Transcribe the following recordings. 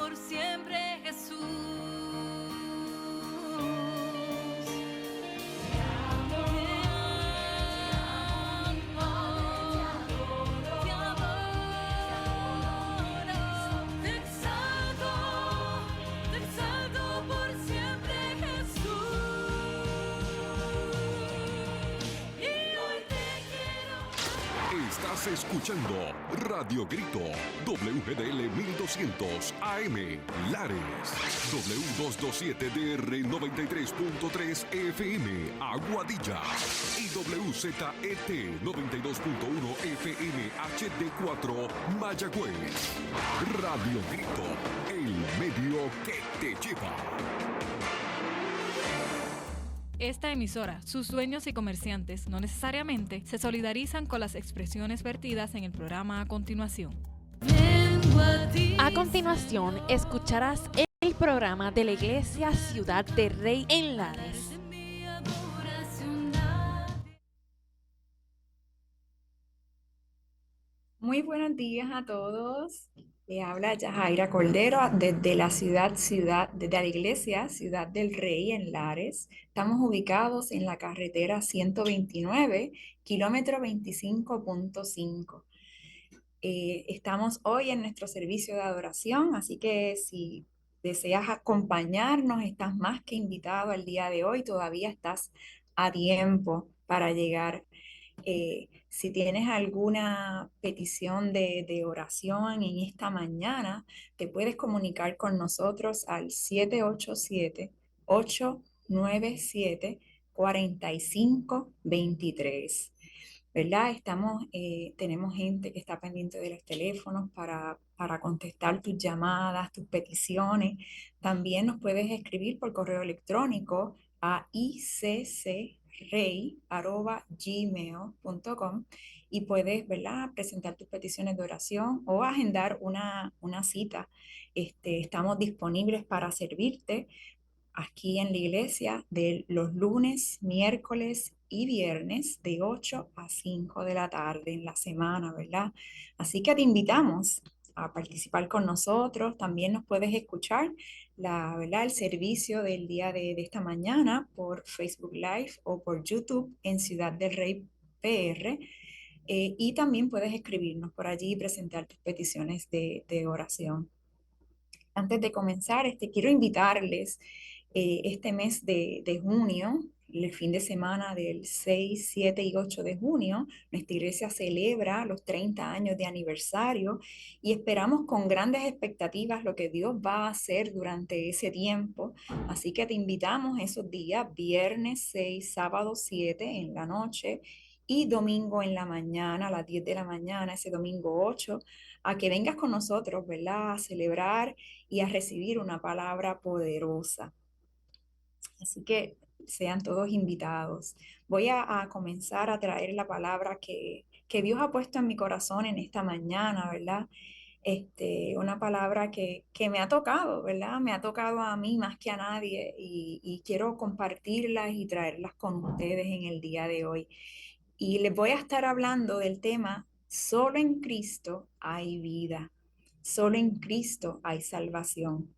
por siempre, Jesús. Estás escuchando Radio Grito, WGDL 1200 AM, Lares, W227DR 93.3 FM, Aguadilla, y WZET 92.1 FM HD4, Mayagüez. Radio Grito, el medio que te lleva. Esta emisora, sus dueños y comerciantes no necesariamente se solidarizan con las expresiones vertidas en el programa a continuación. A continuación, escucharás el programa de la Iglesia Ciudad del Rey en Lares. Muy buenos días a todos. Le habla Yajaira Cordero desde desde la iglesia Ciudad del Rey en Lares. Estamos ubicados en la carretera 129, kilómetro 25.5. Estamos hoy en nuestro servicio de adoración, así que si deseas acompañarnos, estás más que invitado al día de hoy. Todavía estás a tiempo para llegar. Si tienes alguna petición de oración en esta mañana, te puedes comunicar con nosotros al 787-897-4523. ¿Verdad? Tenemos gente que está pendiente de los teléfonos para contestar tus llamadas, tus peticiones. También nos puedes escribir por correo electrónico a iccriey@gmail.com y puedes, ¿verdad?, presentar tus peticiones de oración o agendar una cita. Estamos disponibles para servirte aquí en la iglesia de los lunes, miércoles y viernes de 8 a 5 de la tarde en la semana, ¿verdad? Así que te invitamos a participar con nosotros. También nos puedes escuchar ¿verdad?, el servicio del día de esta mañana por Facebook Live o por YouTube en Ciudad del Rey PR. Y también puedes escribirnos por allí y presentar tus peticiones de oración. Antes de comenzar, quiero invitarles este mes de junio, el fin de semana del 6, 7 y 8 de junio, nuestra iglesia celebra los 30 años de aniversario y esperamos con grandes expectativas lo que Dios va a hacer durante ese tiempo. Así que te invitamos esos días, viernes 6, sábado 7 en la noche y domingo en la mañana, a las 10 de la mañana, ese domingo 8, a que vengas con nosotros, ¿verdad?, a celebrar y a recibir una palabra poderosa. Así que sean todos invitados. Voy a comenzar a traer la palabra que Dios ha puesto en mi corazón en esta mañana, ¿verdad? Una palabra que me ha tocado, ¿verdad? Me ha tocado a mí más que a nadie y quiero compartirlas y traerlas con ustedes en el día de hoy. Y les voy a estar hablando del tema, solo en Cristo hay vida, solo en Cristo hay salvación,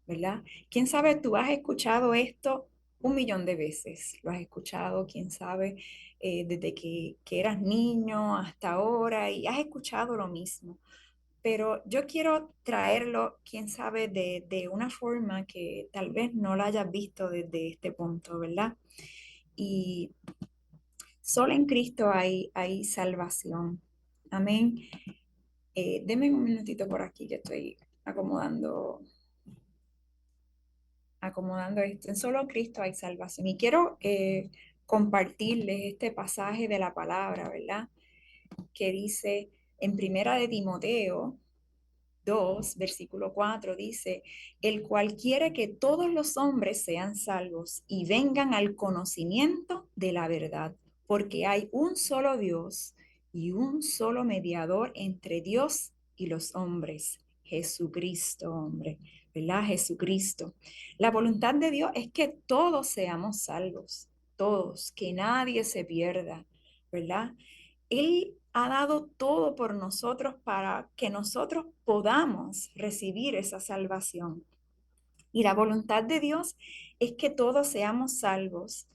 ¿verdad? ¿Quién sabe? Tú has escuchado esto 1 millón de veces, lo has escuchado, quién sabe, desde que eras niño hasta ahora y has escuchado lo mismo. Pero yo quiero traerlo, quién sabe, de una forma que tal vez no la hayas visto desde este punto, ¿verdad? Y solo en Cristo hay salvación. Amén. Denme un minutito por aquí, que estoy acomodando esto. En solo Cristo hay salvación. Y quiero compartirles este pasaje de la palabra, ¿verdad? Que dice en Primera de Timoteo 2, versículo 4, dice: el cual quiere que todos los hombres sean salvos y vengan al conocimiento de la verdad, porque hay un solo Dios y un solo mediador entre Dios y los hombres, Jesucristo, hombre, ¿verdad? Jesucristo. La voluntad de Dios es que todos seamos salvos, todos, que nadie se pierda, ¿verdad? Él ha dado todo por nosotros para que nosotros podamos recibir esa salvación. Y la voluntad de Dios es que todos seamos salvos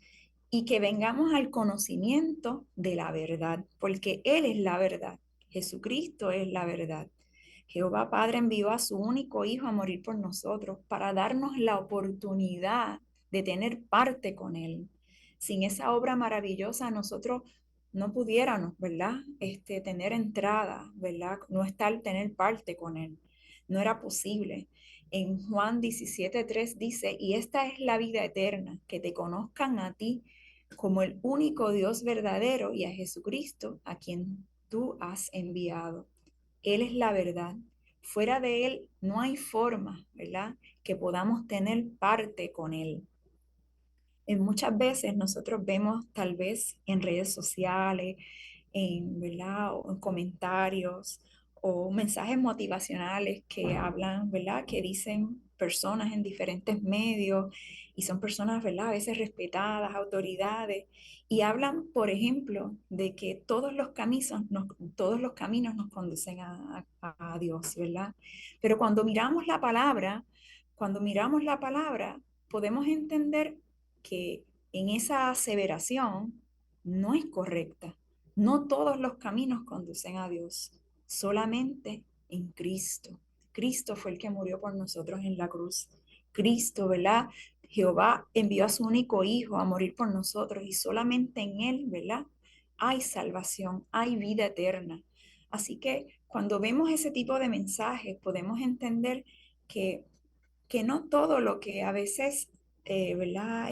y que vengamos al conocimiento de la verdad, porque Él es la verdad. Jesucristo es la verdad. Jehová Padre envió a su único Hijo a morir por nosotros para darnos la oportunidad de tener parte con Él. Sin esa obra maravillosa nosotros no pudiéramos, ¿verdad? Tener entrada, ¿verdad? No estar, tener parte con Él. No era posible. En Juan 17:3 dice, y esta es la vida eterna, que te conozcan a ti como el único Dios verdadero y a Jesucristo a quien tú has enviado. Él es la verdad. Fuera de Él no hay forma, ¿verdad?, que podamos tener parte con Él. Muchas veces nosotros vemos tal vez en redes sociales, ¿verdad? O en comentarios o mensajes motivacionales que hablan, ¿verdad? Que dicen personas en diferentes medios y son personas, ¿verdad? A veces respetadas, autoridades, y hablan, por ejemplo, de que todos los caminos nos conducen a Dios, ¿verdad? Pero cuando miramos la palabra, podemos entender que en esa aseveración no es correcta. No todos los caminos conducen a Dios, solamente en Cristo. Cristo fue el que murió por nosotros en la cruz. Cristo, ¿verdad? Jehová envió a su único Hijo a morir por nosotros y solamente en Él, ¿verdad? Hay salvación, hay vida eterna. Así que cuando vemos ese tipo de mensajes, podemos entender que no todo lo que a veces, ¿verdad?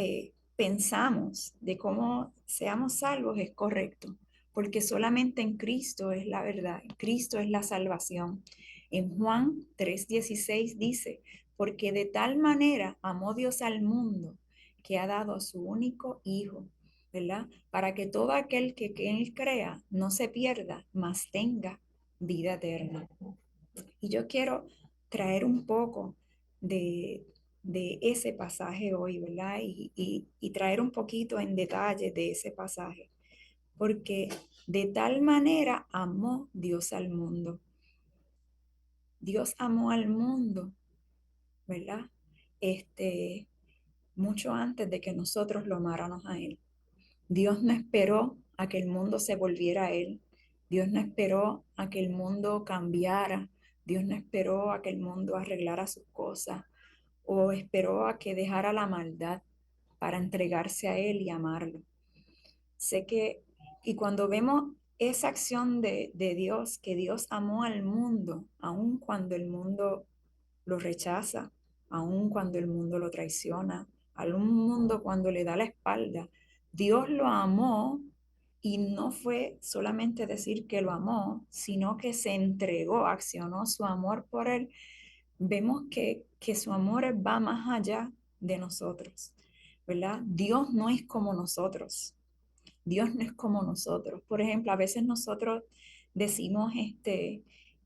Pensamos de cómo seamos salvos es correcto, porque solamente en Cristo es la verdad, en Cristo es la salvación. En Juan 3:16 dice, porque de tal manera amó Dios al mundo que ha dado a su único Hijo, ¿verdad? Para que todo aquel que en Él crea no se pierda, mas tenga vida eterna. Y yo quiero traer un poco de, de ese pasaje hoy, ¿verdad? Y traer un poquito en detalle de ese pasaje, porque de tal manera amó Dios al mundo. Dios amó al mundo, ¿verdad? Este, mucho antes de que nosotros lo amáramos a Él. Dios no esperó a que el mundo se volviera a Él. Dios no esperó a que el mundo cambiara. Dios no esperó a que el mundo arreglara sus cosas o esperó a que dejara la maldad para entregarse a Él y amarlo. Sé que, y cuando vemos esa acción de Dios, que Dios amó al mundo, aun cuando el mundo lo rechaza, aun cuando el mundo lo traiciona, al mundo cuando le da la espalda, Dios lo amó y no fue solamente decir que lo amó, sino que se entregó, accionó su amor por él. Vemos que su amor va más allá de nosotros, ¿verdad? Dios no es como nosotros. Dios no es como nosotros. Por ejemplo, a veces nosotros decimos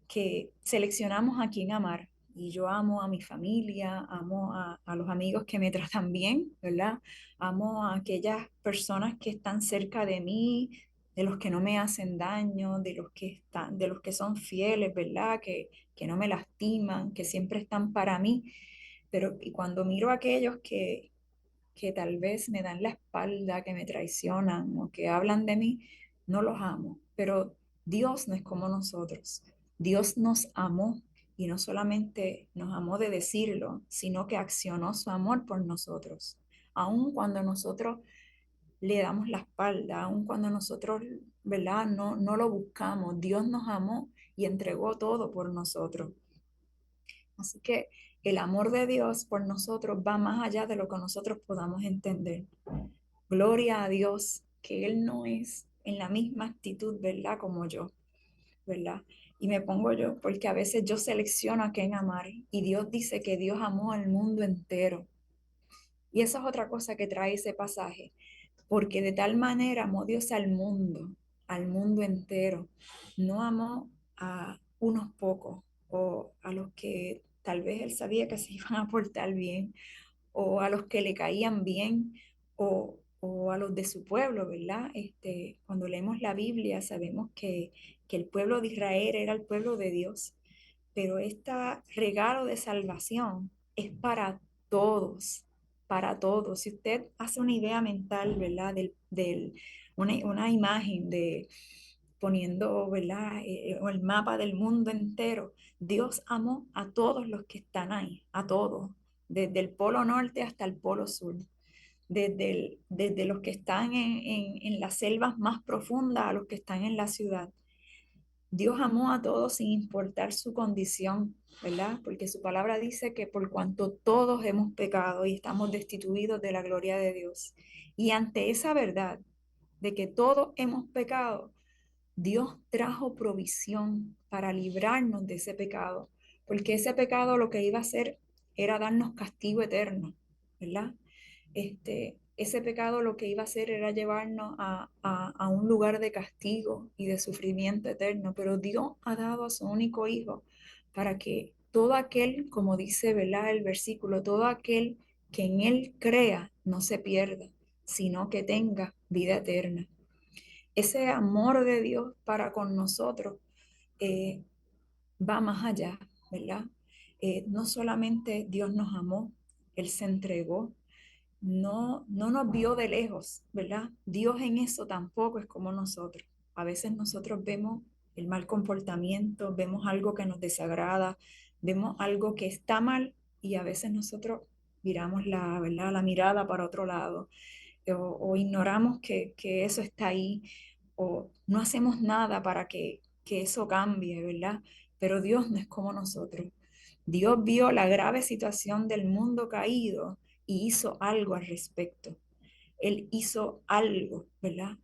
que seleccionamos a quién amar. Y yo amo a mi familia, amo a los amigos que me tratan bien, ¿verdad? Amo a aquellas personas que están cerca de mí, de los que no me hacen daño, de los que son fieles, ¿verdad? Que no me lastiman, que siempre están para mí. Pero y cuando miro a aquellos que tal vez me dan la espalda, que me traicionan o que hablan de mí, no los amo. Pero Dios no es como nosotros. Dios nos amó y no solamente nos amó de decirlo, sino que accionó su amor por nosotros. Aun cuando nosotros le damos la espalda, aun cuando nosotros, ¿verdad? No lo buscamos, Dios nos amó y entregó todo por nosotros. Así que el amor de Dios por nosotros va más allá de lo que nosotros podamos entender. Gloria a Dios, que Él no es en la misma actitud, ¿verdad? Como yo, ¿verdad? Y me pongo yo, porque a veces yo selecciono a quién amar y Dios dice que Dios amó al mundo entero. Y esa es otra cosa que trae ese pasaje, porque de tal manera amó Dios al mundo entero. No amó a unos pocos o a los que tal vez Él sabía que se iban a portar bien o a los que le caían bien o o a los de su pueblo, ¿verdad? Cuando leemos la Biblia sabemos que el pueblo de Israel era el pueblo de Dios, pero este regalo de salvación es todos, para todos. Si usted hace una idea mental, ¿verdad? Una imagen de poniendo, ¿verdad? El mapa del mundo entero, Dios amó a todos los que están ahí, a todos, desde el polo norte hasta el polo sur, desde los que están en las selvas más profundas a los que están en la ciudad. Dios amó a todos sin importar su condición, ¿verdad? Porque su palabra dice que por cuanto todos hemos pecado y estamos destituidos de la gloria de Dios. Y ante esa verdad de que todos hemos pecado, Dios trajo provisión para librarnos de ese pecado, porque ese pecado lo que iba a hacer era darnos castigo eterno, ¿verdad? Ese pecado lo que iba a hacer era llevarnos a un lugar de castigo y de sufrimiento eterno, pero Dios ha dado a su único hijo para que todo aquel, como dice, ¿verdad? El versículo, todo aquel que en él crea no se pierda, sino que tenga vida eterna. Ese amor de Dios para con nosotros eh, va más allá, ¿verdad? No solamente Dios nos amó, Él se entregó, no nos vio de lejos, ¿verdad? Dios en eso tampoco es como nosotros. A veces nosotros vemos el mal comportamiento, vemos algo que nos desagrada, vemos algo que está mal y a veces nosotros miramos ¿verdad? La mirada para otro lado o ignoramos que eso está ahí o no hacemos nada para que eso cambie, ¿verdad? Pero Dios no es como nosotros. Dios vio la grave situación del mundo caído y hizo algo al respecto. Él hizo algo, ¿verdad?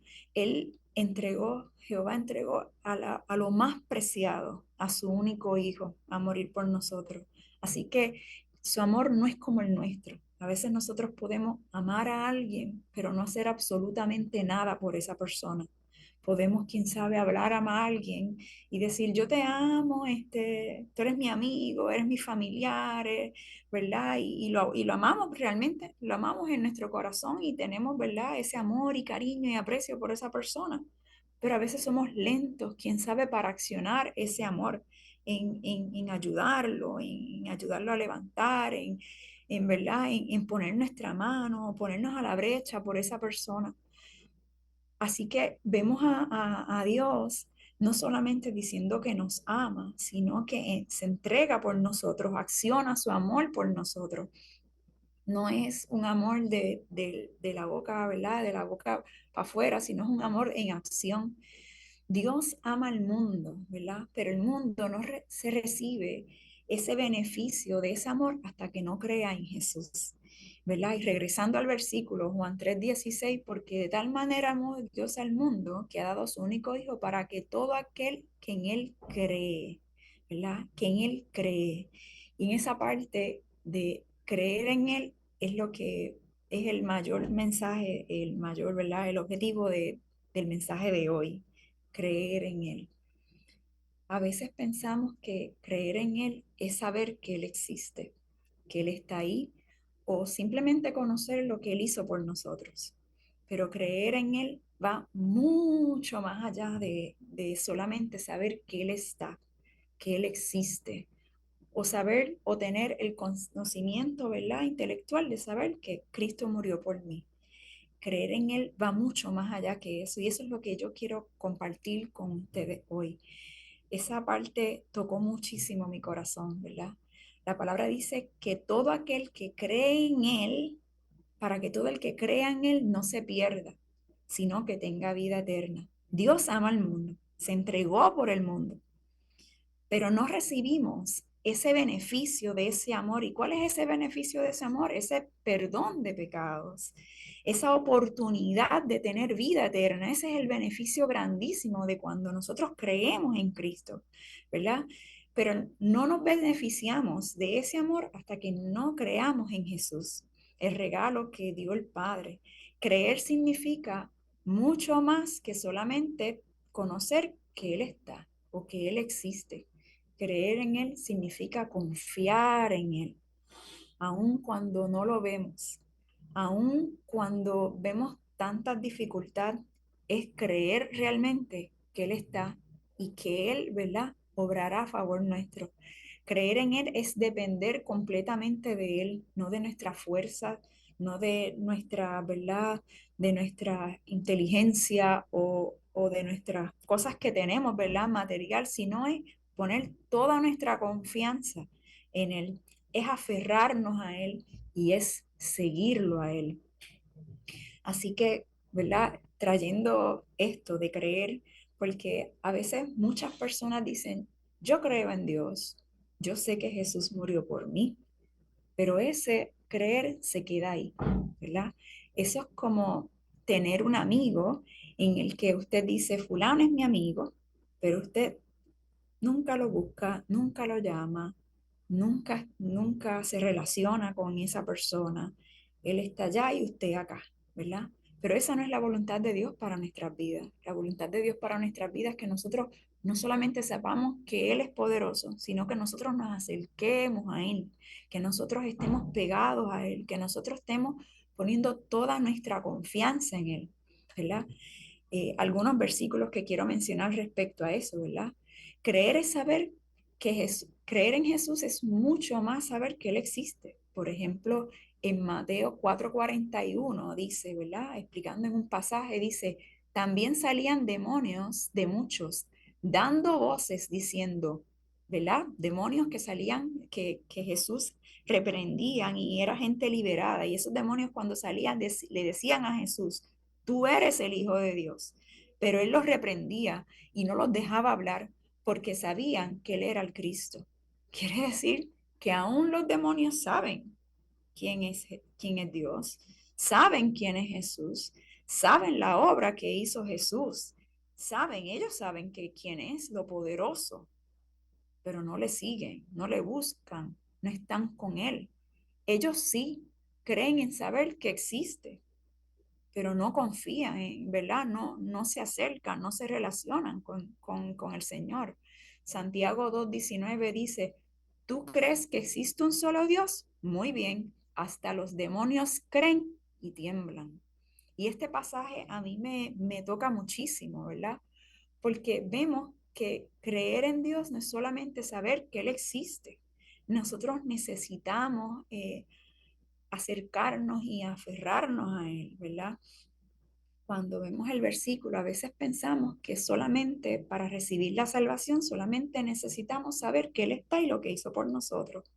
Jehová entregó a lo más preciado, a su único hijo, a morir por nosotros. Así que su amor no es como el nuestro. A veces nosotros podemos amar a alguien, pero no hacer absolutamente nada por esa persona. Podemos, quién sabe, hablar a alguien y decir, yo te amo, tú eres mi amigo, eres mi familiar, ¿verdad? Y lo amamos realmente, lo amamos en nuestro corazón y tenemos, ¿verdad? Ese amor y cariño y aprecio por esa persona. Pero a veces somos lentos, quién sabe, para accionar ese amor, en ayudarlo a levantar, ¿verdad? En poner nuestra mano, ponernos a la brecha por esa persona. Así que vemos a Dios no solamente diciendo que nos ama, sino que se entrega por nosotros, acciona su amor por nosotros. No es un amor de la boca, ¿verdad? De la boca para afuera, sino es un amor en acción. Dios ama al mundo, ¿verdad? Pero el mundo no se recibe ese beneficio de ese amor hasta que no crea en Jesús, ¿verdad? Y regresando al versículo, Juan 3:16, porque de tal manera amó Dios al mundo que ha dado a su único hijo para que todo aquel que en él cree, ¿verdad? Que en él cree. Y en esa parte de creer en él es lo que es el mayor mensaje, el mayor, ¿verdad? El objetivo del mensaje de hoy, creer en Él. A veces pensamos que creer en Él es saber que Él existe, que Él está ahí, o simplemente conocer lo que Él hizo por nosotros. Pero creer en Él va mucho más allá de solamente saber que Él está, que Él existe, o saber o tener el conocimiento, ¿verdad? Intelectual de saber que Cristo murió por mí. Creer en Él va mucho más allá que eso y eso es lo que yo quiero compartir con ustedes hoy. Esa parte tocó muchísimo mi corazón, ¿verdad? La palabra dice que todo aquel que cree en Él, para que todo el que crea en Él no se pierda, sino que tenga vida eterna. Dios ama al mundo, se entregó por el mundo, pero no recibimos ese beneficio de ese amor. ¿Y cuál es ese beneficio de ese amor? Ese perdón de pecados, esa oportunidad de tener vida eterna. Ese es el beneficio grandísimo de cuando nosotros creemos en Cristo, ¿verdad? Pero no nos beneficiamos de ese amor hasta que no creamos en Jesús, el regalo que dio el Padre. Creer significa mucho más que solamente conocer que Él está o que Él existe. Creer en Él significa confiar en Él, aun cuando no lo vemos, aun cuando vemos tantas dificultades es creer realmente que Él está y que Él, ¿verdad?, obrará a favor nuestro. Creer en Él es depender completamente de Él, no de nuestra fuerza, no de nuestra, ¿verdad?, de nuestra inteligencia o de nuestras cosas que tenemos, ¿verdad?, material, sino es poner toda nuestra confianza en Él, es aferrarnos a Él y es seguirlo a Él. Así que, ¿verdad? Trayendo esto de creer, porque a veces muchas personas dicen, yo creo en Dios, yo sé que Jesús murió por mí, pero ese creer se queda ahí, ¿verdad? Eso es como tener un amigo en el que usted dice, fulano es mi amigo, pero usted nunca lo busca, nunca lo llama, nunca se relaciona con esa persona. Él está allá y usted acá, ¿verdad? Pero esa no es la voluntad de Dios para nuestras vidas. La voluntad de Dios para nuestras vidas es que nosotros no solamente sepamos que Él es poderoso, sino que nosotros nos acerquemos a Él, que nosotros estemos pegados a Él, que nosotros estemos poniendo toda nuestra confianza en Él, ¿verdad? Algunos versículos que quiero mencionar respecto a eso, ¿verdad? Creer es saber que creer en Jesús es mucho más saber que Él existe. Por ejemplo, en Mateo 4:41 dice, ¿verdad? Explicando en un pasaje, dice, también salían demonios de muchos, dando voces diciendo, ¿verdad? Demonios que salían, que Jesús reprendían y era gente liberada. Y esos demonios cuando salían le decían a Jesús, tú eres el Hijo de Dios. Pero él los reprendía y no los dejaba hablar porque sabían que él era el Cristo. Quiere decir que aún los demonios saben quién es Dios, saben quién es Jesús, saben la obra que hizo Jesús, ellos saben que quién es lo poderoso, pero no le siguen, no le buscan, no están con él. Ellos sí creen en saber que existe, pero no confían, ¿verdad? No se acercan, no se relacionan con el Señor. Santiago 2:19 dice, ¿tú crees que existe un solo Dios? Muy bien, hasta los demonios creen y tiemblan. Y este pasaje a mí me toca muchísimo, ¿verdad? Porque vemos que creer en Dios no es solamente saber que Él existe. Nosotros necesitamos acercarnos y aferrarnos a Él, ¿verdad? Cuando vemos el versículo, a veces pensamos que solamente para recibir la salvación, solamente necesitamos saber que Él está y lo que hizo por nosotros.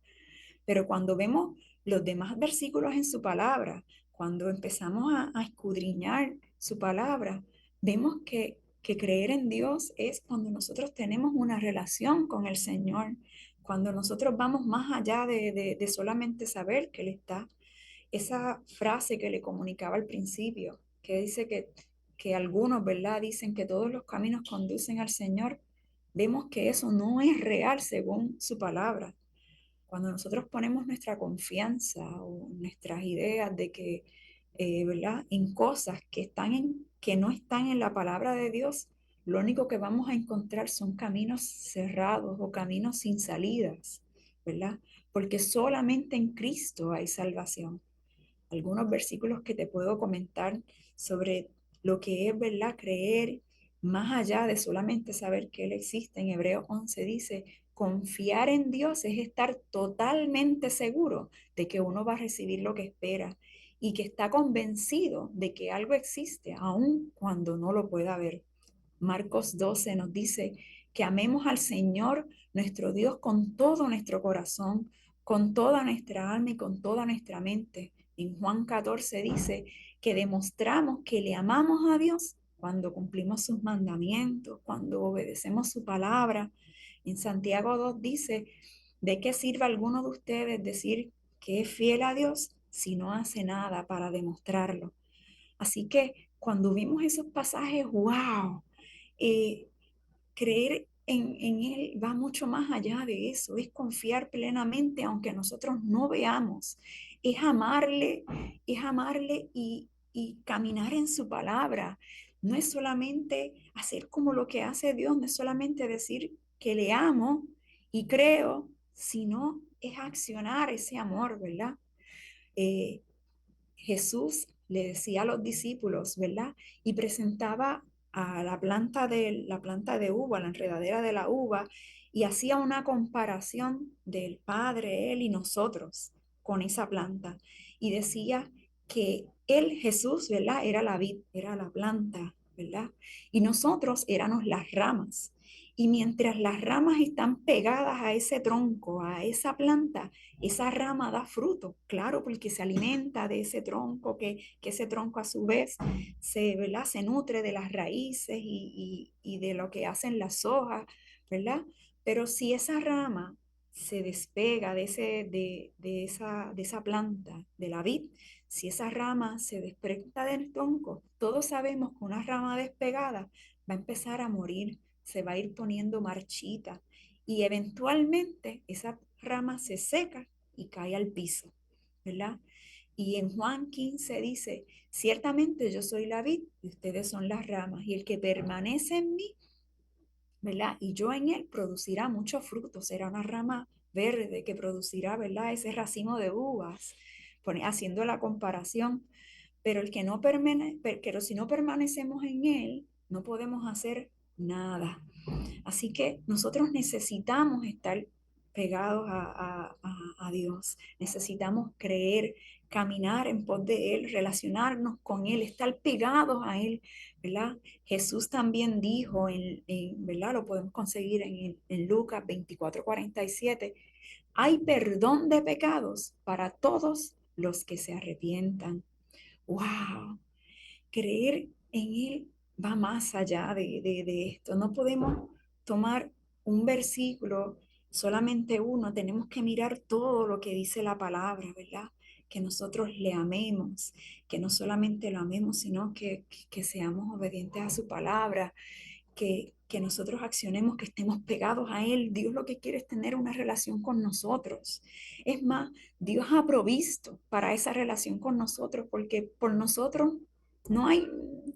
Pero cuando vemos los demás versículos en su palabra, cuando empezamos a escudriñar su palabra, vemos que creer en Dios es cuando nosotros tenemos una relación con el Señor, cuando nosotros vamos más allá de solamente saber que Él está. Esa frase que le comunicaba al principio, que dice que algunos, ¿verdad?, dicen que todos los caminos conducen al Señor, vemos que eso no es real según su palabra. Cuando nosotros ponemos nuestra confianza o nuestras ideas de que, ¿verdad?, en cosas que no están en la palabra de Dios, lo único que vamos a encontrar son caminos cerrados o caminos sin salidas, ¿verdad? Porque solamente en Cristo hay salvación. Algunos versículos que te puedo comentar sobre lo que es, ¿verdad?, creer más allá de solamente saber que Él existe. En Hebreos 11 dice, confiar en Dios es estar totalmente seguro de que uno va a recibir lo que espera y que está convencido de que algo existe, aun cuando no lo pueda ver. Marcos 12 nos dice que amemos al Señor, nuestro Dios, con todo nuestro corazón, con toda nuestra alma y con toda nuestra mente. En Juan 14 dice que demostramos que le amamos a Dios cuando cumplimos sus mandamientos, cuando obedecemos su palabra. En Santiago 2 dice, ¿de qué sirve a alguno de ustedes decir que es fiel a Dios si no hace nada para demostrarlo? Así que cuando vimos esos pasajes, wow, eh, creer en Él va mucho más allá de eso, es confiar plenamente aunque nosotros no veamos, es amarle y caminar en su palabra. No es solamente hacer como lo que hace Dios, no es solamente decir que le amo y creo, sino es accionar ese amor, ¿verdad? Jesús le decía a los discípulos, ¿verdad? Y presentaba a la planta de uva, la enredadera de la uva, y hacía una comparación del Padre, Él y nosotros con esa planta. Y decía que Él, Jesús, ¿verdad? Era la vid, era la planta, ¿verdad? Y nosotros éramos las ramas. Y mientras las ramas están pegadas a ese tronco, a esa planta, esa rama da fruto, claro, porque se alimenta de ese tronco, que ese tronco a su vez se, ¿verdad? Se nutre de las raíces y de lo que hacen las hojas, ¿verdad? Pero si esa rama se despega de esa planta, de la vid, si esa rama se desprende del tronco, todos sabemos que una rama despegada va a empezar a morir, se va a ir poniendo marchita y eventualmente esa rama se seca y cae al piso, ¿verdad? Y en Juan 15 dice, ciertamente yo soy la vid y ustedes son las ramas, y el que permanece en mí, ¿verdad? Y yo en él producirá muchos frutos, será una rama verde que producirá, ¿verdad? Ese racimo de uvas, haciendo la comparación. Pero el que no pero si no permanecemos en él, no podemos hacer nada. Así que nosotros necesitamos estar pegados a Dios, necesitamos creer, caminar en pos de Él, relacionarnos con Él, estar pegados a Él, ¿verdad? Jesús también dijo, ¿verdad? Lo podemos conseguir en Lucas 24:47, hay perdón de pecados para todos los que se arrepientan. ¡Wow! Creer en Él va más allá de esto. No podemos tomar un versículo, solamente uno, tenemos que mirar todo lo que dice la palabra, ¿verdad? Que nosotros le amemos, que no solamente lo amemos, sino que seamos obedientes a su palabra, que nosotros accionemos, que estemos pegados a Él. Dios lo que quiere es tener una relación con nosotros. Es más, Dios ha provisto para esa relación con nosotros, porque por nosotros no hay,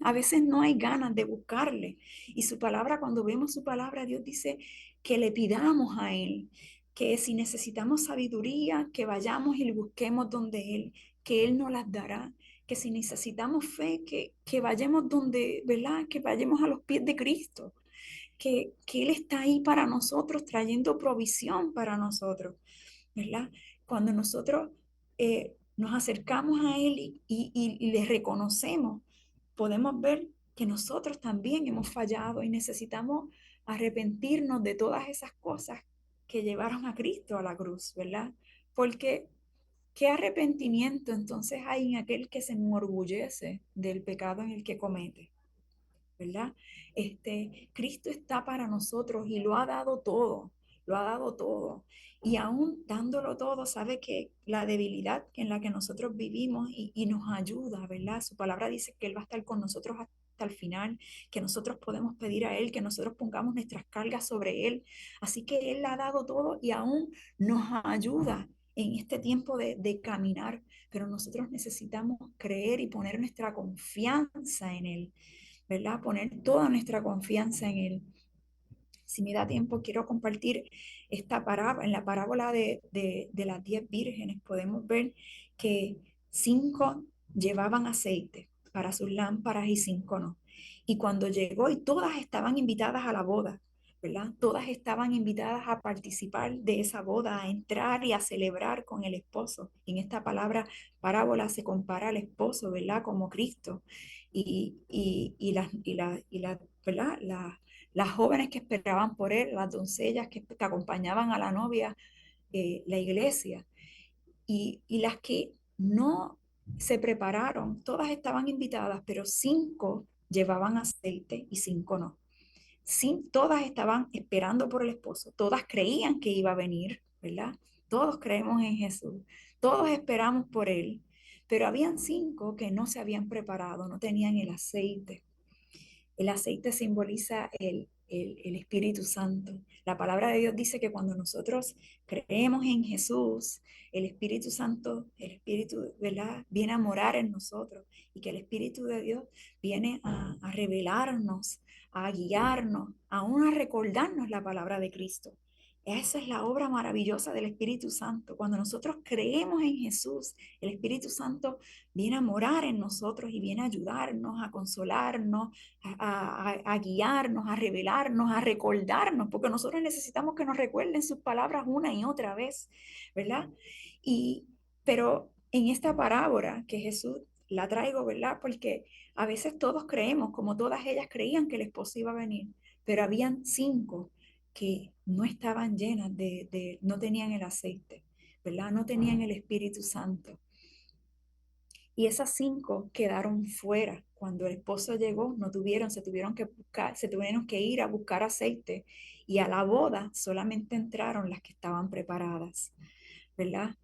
a veces no hay ganas de buscarle. Y su palabra, cuando vemos su palabra, Dios dice que le pidamos a Él, que si necesitamos sabiduría, que vayamos y le busquemos donde Él, que Él nos las dará, que si necesitamos fe, que vayamos donde, ¿verdad? Que vayamos a los pies de Cristo, que Él está ahí para nosotros, trayendo provisión para nosotros, ¿verdad? Cuando nosotros nos acercamos a Él y le reconocemos, podemos ver que nosotros también hemos fallado y necesitamos arrepentirnos de todas esas cosas que llevaron a Cristo a la cruz, ¿verdad? Porque ¿qué arrepentimiento entonces hay en aquel que se enorgullece del pecado en el que comete? ¿Verdad? Cristo está para nosotros y lo ha dado todo, lo ha dado todo. Y aún dándolo todo, sabe que la debilidad en la que nosotros vivimos y nos ayuda, ¿verdad? Su palabra dice que Él va a estar con nosotros hasta el final, que nosotros podemos pedir a Él, que nosotros pongamos nuestras cargas sobre Él. Así que Él ha dado todo y aún nos ayuda en este tiempo de caminar, pero nosotros necesitamos creer y poner nuestra confianza en Él, ¿verdad? Poner toda nuestra confianza en Él. Si me da tiempo, quiero compartir esta parábola. En la parábola de las 10 vírgenes podemos ver que 5 llevaban aceite para sus lámparas y 5 no. Y cuando llegó, y todas estaban invitadas a la boda, ¿verdad? Todas estaban invitadas a participar de esa boda, a entrar y a celebrar con el esposo. En esta parábola se compara al esposo, ¿verdad? Como Cristo. ¿Verdad? Las jóvenes que esperaban por él, las doncellas que acompañaban a la novia, la iglesia, y las que no se prepararon, todas estaban invitadas, pero 5 llevaban aceite y 5 no. Todas estaban esperando por el esposo, todas creían que iba a venir, ¿verdad? Todos creemos en Jesús, todos esperamos por él, pero habían 5 que no se habían preparado, no tenían el aceite. El aceite simboliza el Espíritu Santo. La palabra de Dios dice que cuando nosotros creemos en Jesús, el Espíritu Santo, el Espíritu, ¿verdad?, viene a morar en nosotros y que el Espíritu de Dios viene a revelarnos, a guiarnos, aún a recordarnos la palabra de Cristo. Esa es la obra maravillosa del Espíritu Santo. Cuando nosotros creemos en Jesús, el Espíritu Santo viene a morar en nosotros y viene a ayudarnos, a consolarnos, a guiarnos, a revelarnos, a recordarnos, porque nosotros necesitamos que nos recuerden sus palabras una y otra vez, ¿verdad? Y, pero en esta parábola que Jesús la traigo, ¿verdad? Porque a veces todos creemos, como todas ellas creían que el esposo iba a venir, pero habían 5 que no estaban llenas no tenían el aceite, ¿verdad? No tenían el Espíritu Santo. Y esas 5 quedaron fuera. Cuando el esposo llegó, no tuvieron, se tuvieron que ir a buscar aceite. Y a la boda solamente entraron las que estaban preparadas, ¿verdad?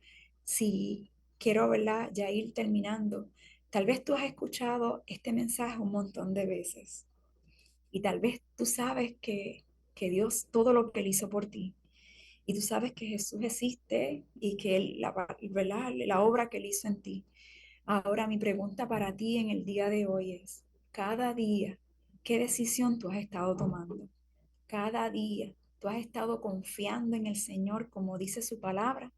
Si quiero, ¿verdad? Ya ir terminando. Tal vez tú has escuchado este mensaje un montón de veces. Y tal vez tú sabes que Dios, todo lo que Él hizo por ti, y tú sabes que Jesús existe y que ¿verdad? La obra que Él hizo en ti. Ahora mi pregunta para ti en el día de hoy es, cada día, ¿qué decisión tú has estado tomando? Cada día, ¿tú has estado confiando en el Señor como dice su palabra?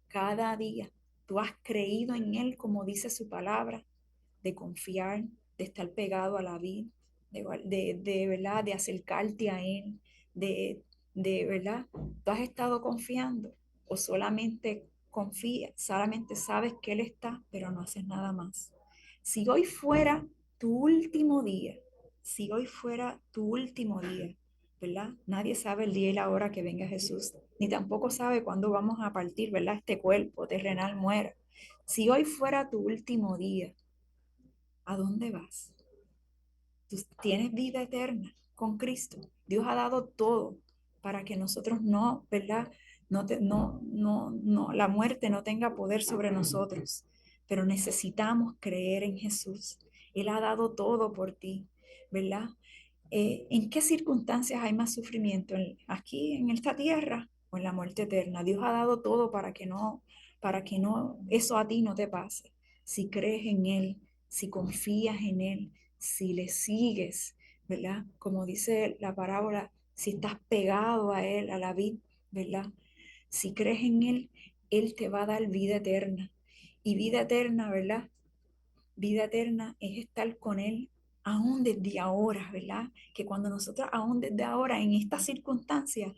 Cada día, ¿tú has creído en Él como dice su palabra? De confiar, de estar pegado a la vid, ¿verdad? De acercarte a Él, ¿verdad? ¿Tú has estado confiando o solamente confías, solamente sabes que Él está, pero no haces nada más? Si hoy fuera tu último día, si hoy fuera tu último día, ¿verdad? Nadie sabe el día y la hora que venga Jesús, ni tampoco sabe cuándo vamos a partir, ¿verdad? Este cuerpo terrenal muera. Si hoy fuera tu último día, ¿a dónde vas? Tú tienes vida eterna con Cristo. Dios ha dado todo para que nosotros no, ¿verdad? La muerte no tenga poder sobre nosotros, pero necesitamos creer en Jesús. Él ha dado todo por ti, ¿verdad? ¿En qué circunstancias hay más sufrimiento? ¿Aquí en esta tierra o en la muerte eterna? Dios ha dado todo para que no, eso a ti no te pase. Si crees en Él, si confías en Él, si le sigues, ¿verdad? Como dice la parábola, si estás pegado a Él, a la vid, ¿verdad? Si crees en Él, Él te va a dar vida eterna. Y vida eterna, ¿verdad? Vida eterna es estar con Él aún desde ahora, ¿verdad? Que cuando nosotros aún desde ahora, en estas circunstancias,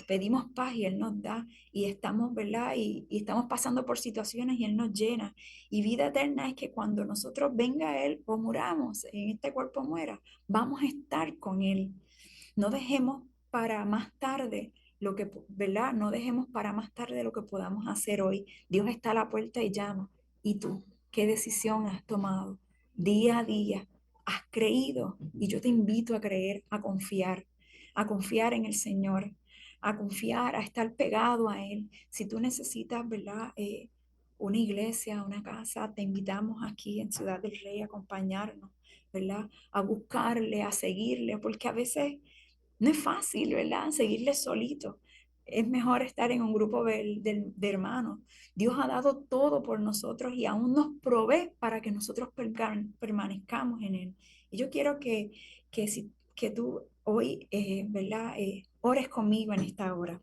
pedimos paz y Él nos da y estamos, ¿verdad? Y estamos pasando por situaciones y Él nos llena. Y vida eterna es que cuando nosotros venga Él o muramos, en este cuerpo muera, vamos a estar con Él. No dejemos para más tarde lo que, ¿verdad? No dejemos para más tarde lo que podamos hacer hoy. Dios está a la puerta y llama. ¿Y tú qué decisión has tomado? Día a día, has creído y yo te invito a creer, a confiar en el Señor, a confiar, a estar pegado a Él. Si tú necesitas, ¿verdad? Una iglesia, una casa, te invitamos aquí en Ciudad del Rey a acompañarnos, ¿verdad? A buscarle, a seguirle, porque a veces no es fácil, ¿verdad? Seguirle solito. Es mejor estar en un grupo de hermanos. Dios ha dado todo por nosotros y aún nos provee para que nosotros permanezcamos en Él. Y yo quiero que tú hoy, ¿verdad? Ores conmigo en esta hora.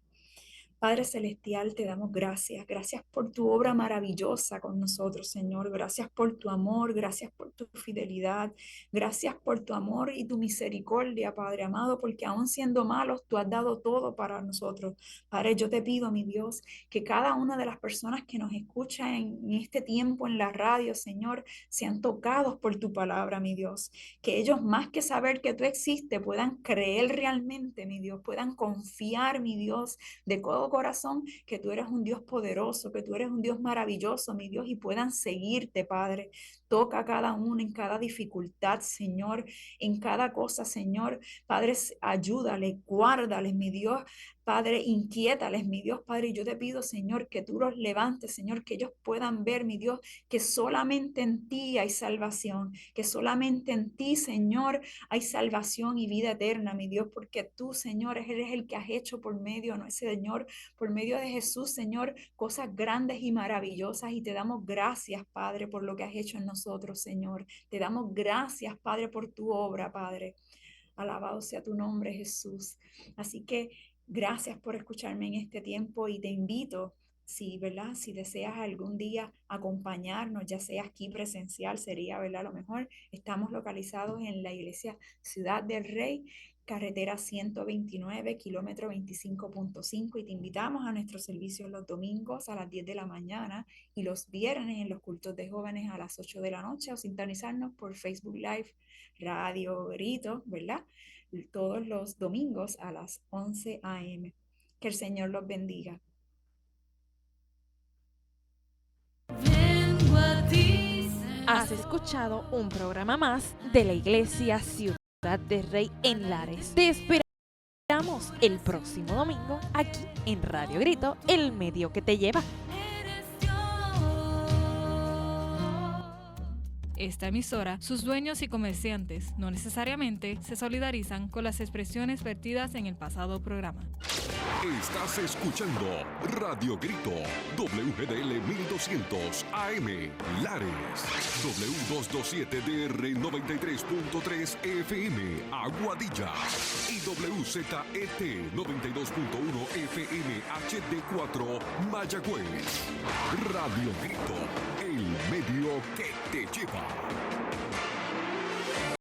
Padre Celestial, te damos gracias. Gracias por tu obra maravillosa con nosotros, Señor. Gracias por tu amor, gracias por tu fidelidad. Gracias por tu amor y tu misericordia, Padre amado, porque aún siendo malos, tú has dado todo para nosotros. Padre, yo te pido, mi Dios, que cada una de las personas que nos escuchan en este tiempo en la radio, Señor, sean tocados por tu palabra, mi Dios. Que ellos, más que saber que tú existes, puedan creer realmente, mi Dios, puedan confiar, mi Dios, de todo corazón que tú eres un Dios poderoso, que tú eres un Dios maravilloso, mi Dios, y puedan seguirte, Padre. Toca a cada uno en cada dificultad, Señor, en cada cosa, Señor. Padre, ayúdale, guárdales, mi Dios. Padre, inquiétales, mi Dios, Padre. Y yo te pido, Señor, que tú los levantes, Señor, que ellos puedan ver, mi Dios, que solamente en ti hay salvación, que solamente en ti, Señor, hay salvación y vida eterna, mi Dios, porque tú, Señor, eres el que has hecho por medio, ¿no? Señor, por medio de Jesús, Señor, cosas grandes y maravillosas. Y te damos gracias, Padre, por lo que has hecho en nosotros, Señor. Te damos gracias, Padre, por tu obra, Padre. Alabado sea tu nombre, Jesús. Así que Gracias por escucharme en este tiempo y te invito, si, ¿verdad? Si deseas algún día acompañarnos, ya sea aquí presencial, sería, ¿verdad? Lo mejor. Estamos localizados en la iglesia Ciudad del Rey, carretera 129, kilómetro 25.5, y te invitamos a nuestros servicios los domingos a las 10 de la mañana y los viernes en los cultos de jóvenes a las 8 de la noche, o sintonizarnos por Facebook Live, Radio Grito, ¿verdad? Todos los domingos a las 11 a.m. Que el Señor los bendiga. Has escuchado un programa más de la Iglesia Ciudad del Rey en Lares. Te esperamos el próximo domingo aquí en Radio Grito, el medio que te lleva. Esta emisora, sus dueños y comerciantes no necesariamente se solidarizan con las expresiones vertidas en el pasado programa. Estás escuchando Radio Grito, WGDL 1200 AM, Lares, W227DR 93.3 FM, Aguadilla, y WZET 92.1 FM HD4, Mayagüez. Radio Grito, el medio que te lleva.